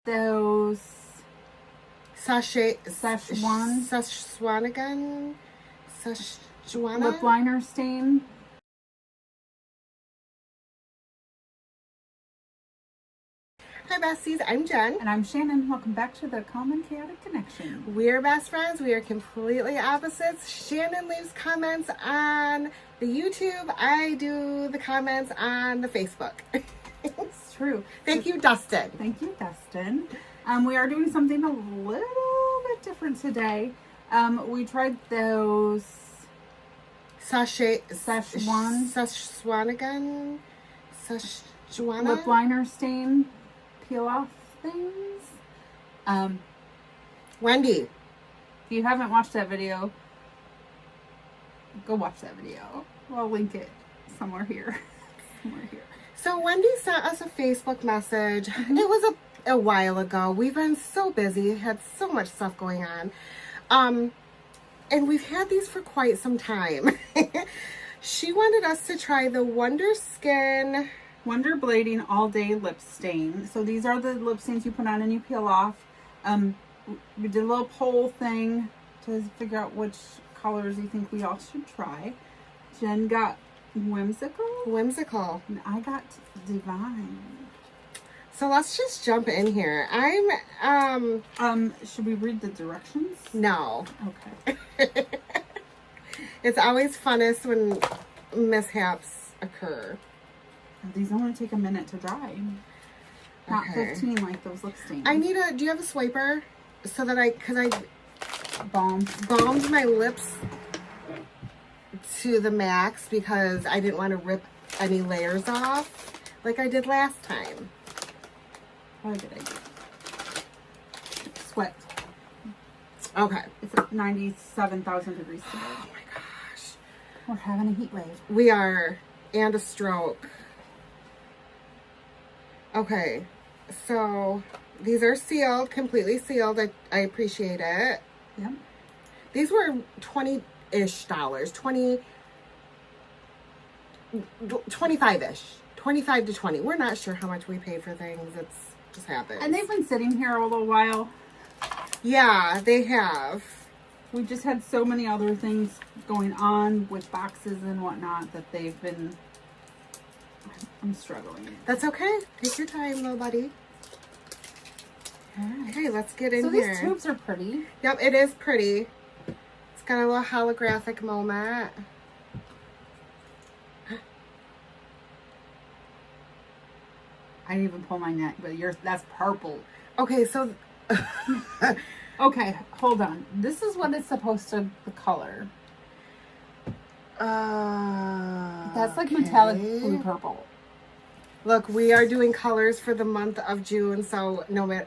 those Szechuan lip liner stain. Hi besties, I'm Jen. And I'm Shannon. Welcome back to the Calm and Chaotic Connection. We're best friends. We are completely opposites. Shannon leaves comments on the YouTube. I do the comments on the Facebook. It's true. Thank you, Dustin. Thank you, Dustin. We are doing something a little bit different today. We tried those Szechuan lip liner stain peel off things. Wendy, if you haven't watched that video, go watch that video. I'll link it somewhere here. So Wendy sent us a Facebook message. It was a while ago. We've been so busy, had so much stuff going on. And we've had these for quite some time. She wanted us to try the Wonderskin Wonder Blading All Day Lip Stain. So these are the lip stains you put on and you peel off. We did a little poll thing to figure out which colors you think we all should try. Jen got Whimsical. And I got Divine. So let's just jump in here. Should we read the directions? No. Okay. It's always funnest when mishaps occur. These only take a minute to dry. Not Okay. 15 like those lip stains. Do you have a swiper? So that because I balmed my lips to the max because I didn't want to rip any layers off like I did last time. What did I do? Sweat. Okay. It's at 97,000 degrees today. Oh my gosh. We're having a heat wave. We are. And a stroke. Okay. So these are sealed, completely sealed. I appreciate it. Yep. These were $20-ish, 25-ish, 25 to 20. We're not sure how much we paid for things. It's just happens. And they've been sitting here a little while. Yeah, they have. We just had so many other things going on with boxes and whatnot that they've been. I'm struggling. That's okay. Take your time, little buddy. All right. Okay, let's get in so here. These tubes are pretty. Yep, it is pretty. It's got a little holographic moment. I didn't even pull my neck, but that's purple. Okay, so okay, hold on. This is what it's supposed to the color. That's like metallic blue purple. Look, we are doing colors for the month of June, so no matter.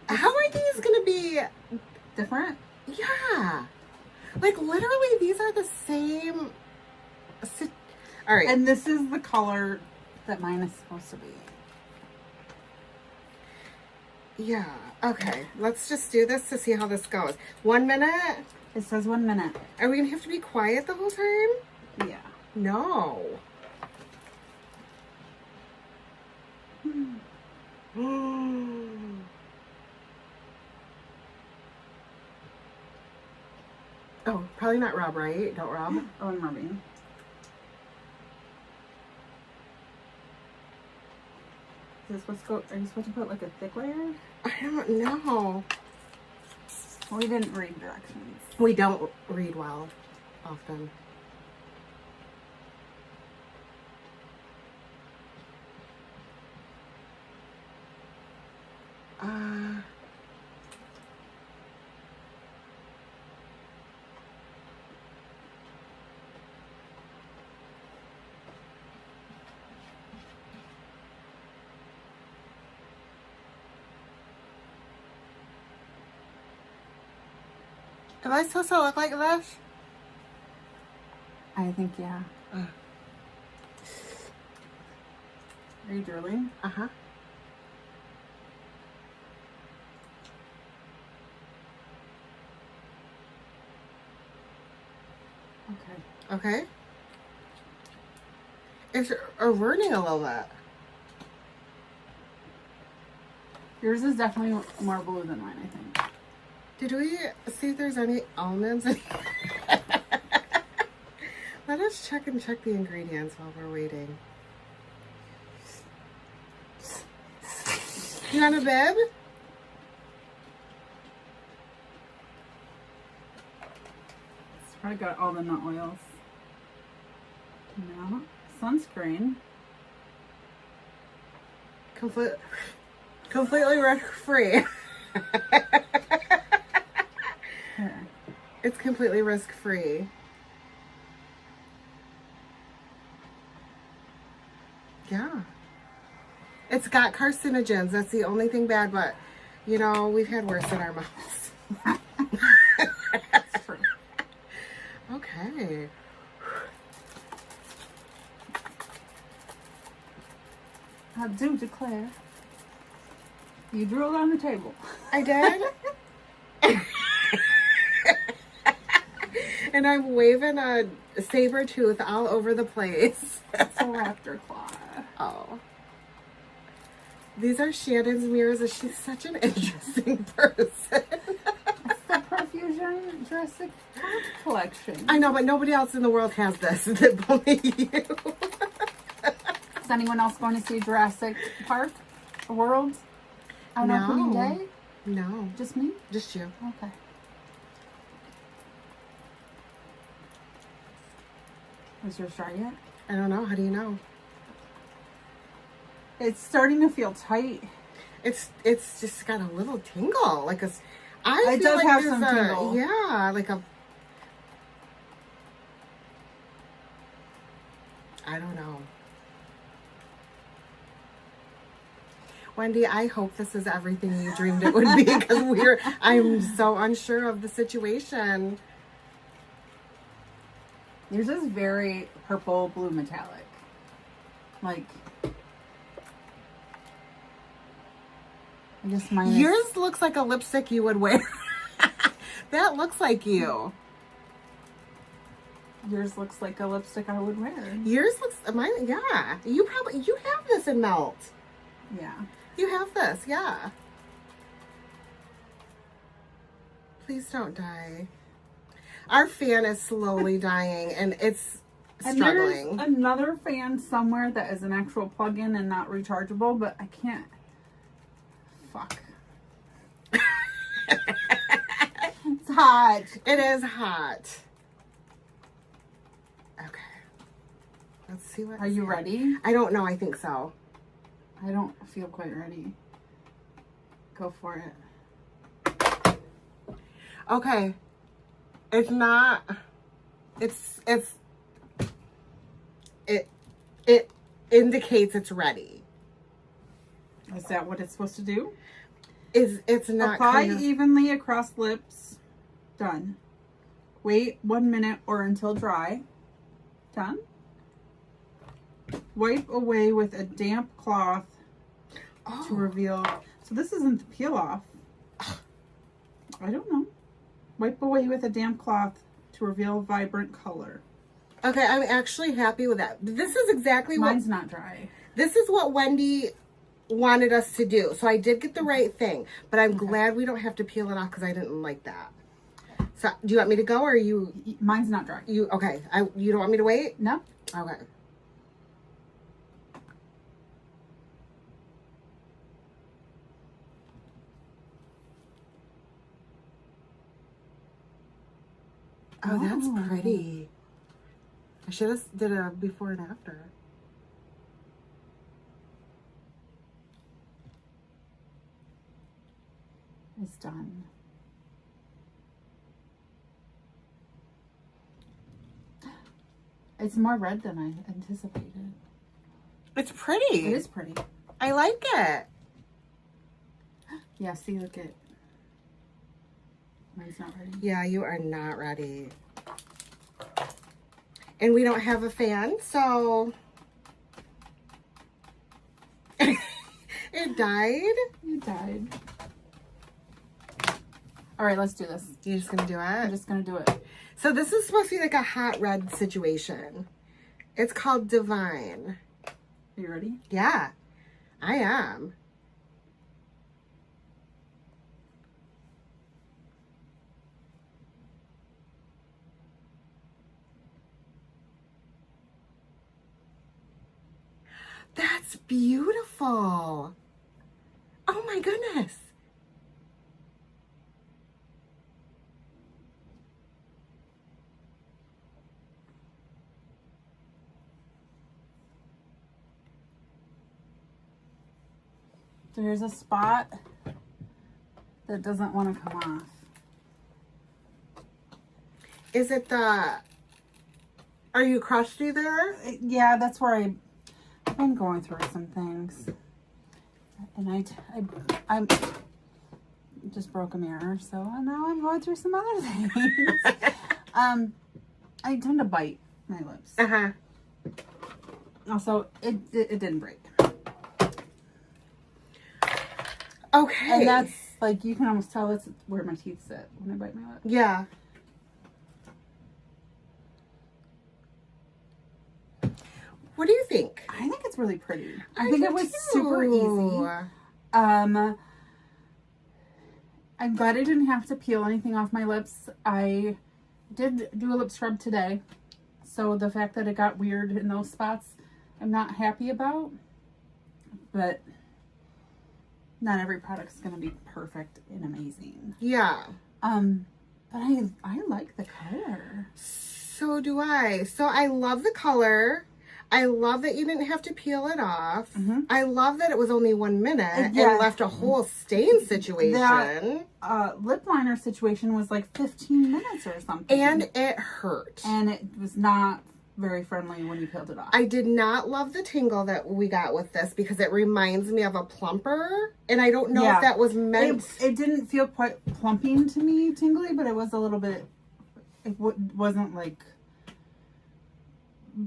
How are these gonna be different? Yeah, like literally these are the same. All right, and this is the color that mine is supposed to be. Yeah. Okay. Let's just do this to see how this goes. 1 minute. It says 1 minute. Are we gonna have to be quiet the whole time? Yeah. No. Oh, probably not rub, right? Don't rub. Oh, I'm rubbing. Is this are you supposed to put like a thick layer? I don't know. We didn't read directions. We don't read well often. Am I supposed to look like this? I think, yeah. Are you drilling? Uh-huh. Okay. It's reverting a little bit. Yours is definitely more blue than mine, I think. Did we see if there's any almonds in here? Let us check the ingredients while we're waiting. You want a bib? It's probably got all the nut oils. No. Sunscreen. Completely risk-free. Here. It's completely risk-free. Yeah. It's got carcinogens. That's the only thing bad, but, you know, we've had worse in our mouths. That's true. Okay. I do declare. You drooled on the table. I did? And I'm waving a saber tooth all over the place. It's a raptor claw. Oh. These are Shannon's mirrors. She's such an interesting person. It's the Profusion Jurassic Park collection. I know, but nobody else in the world has this. Only you. Is anyone else going to see Jurassic Park World on opening day? No. Just me? Just you. Okay. Is yours dry yet? I don't know. How do you know? It's starting to feel tight. It's just got a little tingle. Like a... It does have some tingle. Yeah, like a... I don't know. Wendy, I hope this is everything you dreamed it would be, because I'm so unsure of the situation. Yours is very purple, blue, metallic. Like, I guess mine is... Yours looks like a lipstick you would wear. That looks like you. Yours looks like a lipstick I would wear. Yours looks... Mine, yeah. You have this in melt. Yeah. You have this, yeah. Please don't die. Our fan is slowly dying, and it's struggling. And there's another fan somewhere that is an actual plug-in and not rechargeable, but I can't. Fuck. It's hot. It is hot. Okay. Let's see what... Are you ready? I don't know. I think so. I don't feel quite ready. Go for it. Okay. It's not... It indicates it's ready. Is that what it's supposed to do? It's not Apply evenly across lips. Done. Wait 1 minute or until dry. Done. Wipe away with a damp cloth to reveal. So this isn't the peel off. I don't know. Wipe away with a damp cloth to reveal vibrant color. Okay, I'm actually happy with that. This is exactly Mine's not dry. This is what Wendy wanted us to do. So I did get the right thing, but I'm glad we don't have to peel it off, because I didn't like that. So do you want me to go, or are you... Mine's not dry. Okay. You don't want me to wait? No. Okay. Oh, that's pretty. I should have did a before and after. It's done. It's more red than I anticipated. It's pretty. It is pretty. I like it. Yeah, see, look at... Mine's not ready. Yeah, you are not ready. And we don't have a fan, so... It died? You died. All right, let's do this. You're just going to do I'm it? just going to do it. So this is supposed to be like a hot red situation. It's called Divine. Are you ready? Yeah, I am. That's beautiful. Oh my goodness. There's a spot that doesn't want to come off. Is it the... Are you crusty there? Yeah, that's where I've been going through some things. And I just broke a mirror, so now I'm going through some other things. I tend to bite my lips. Uh-huh. Also, it didn't break. Okay. And that's, like, you can almost tell that's where my teeth sit when I bite my lip. Yeah. What do you think? I think it's really pretty. I I think do it was too. super easy. I'm glad I didn't have to peel anything off my lips. I did do a lip scrub today. So the fact that it got weird in those spots, I'm not happy about. But not every product's going to be perfect and amazing. Yeah. But I like the color. So do I. So I love the color. I love that you didn't have to peel it off. Mm-hmm. I love that it was only 1 minute Yeah. and left a whole stain situation. That lip liner situation was like 15 minutes or something. And it hurt. And it was not very friendly when you peeled it off. I did not love the tingle that we got with this because it reminds me of a plumper. And I don't know if that was meant. It didn't feel quite plumping to me, tingly, but it was a little bit, it wasn't like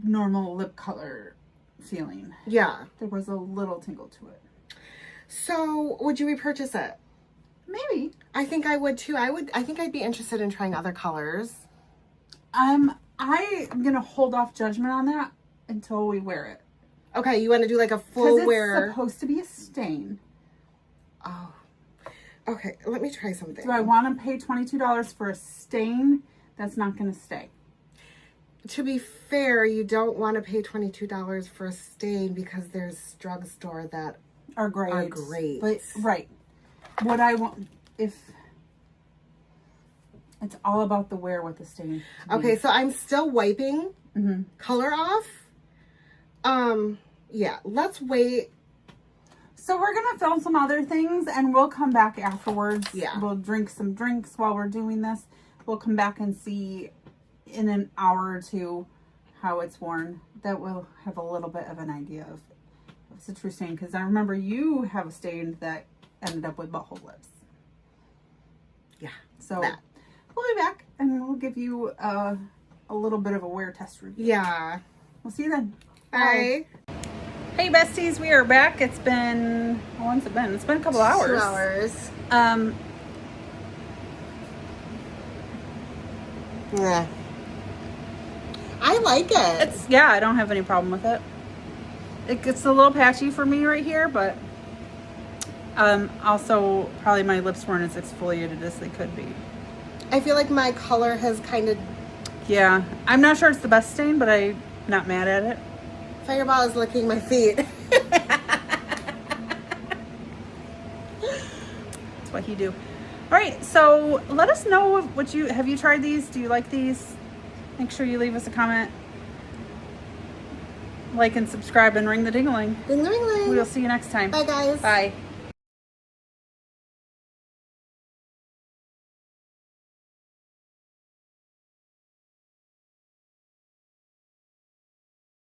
normal lip color feeling. Yeah. There was a little tingle to it. So would you repurchase it? Maybe. I think I would too. I think I'd be interested in trying other colors. I'm gonna hold off judgment on that until we wear it. Okay, you want to do like a full wear? Because it's supposed to be a stain. Oh. Okay, let me try something. Do I want to pay $22 for a stain that's not gonna stay? To be fair, you don't want to pay $22 for a stain because there's drugstore that Are great. are great. But right. What I want, if it's all about the wear with the stain. Okay, so I'm still wiping color off. Yeah, let's wait. So we're gonna film some other things and we'll come back afterwards. Yeah. We'll drink some drinks while we're doing this. We'll come back and see in an hour or two how it's worn. That will have a little bit of an idea of if it's a true stain. Because I remember you have a stain that ended up with butthole lips. Yeah, So that. we'll be back and we'll give you a little bit of a wear test review. Yeah. We'll see you then. Bye. Hey besties, we are back. It's been, how long's it been? It's been a couple hours. 2 hours. Yeah. I like it. Yeah, I don't have any problem with it. It gets a little patchy for me right here, but also probably my lips weren't as exfoliated as they could be. I feel like my color has kind of... Yeah, I'm not sure it's the best stain, but I'm not mad at it. Fireball is licking my feet. That's what he do. All right, so let us know what have you tried these? Do you like these? Make sure you leave us a comment. Like and subscribe and ring the ding-a-ling. Ding, ding, ding. We'll see you next time. Bye, guys. Bye.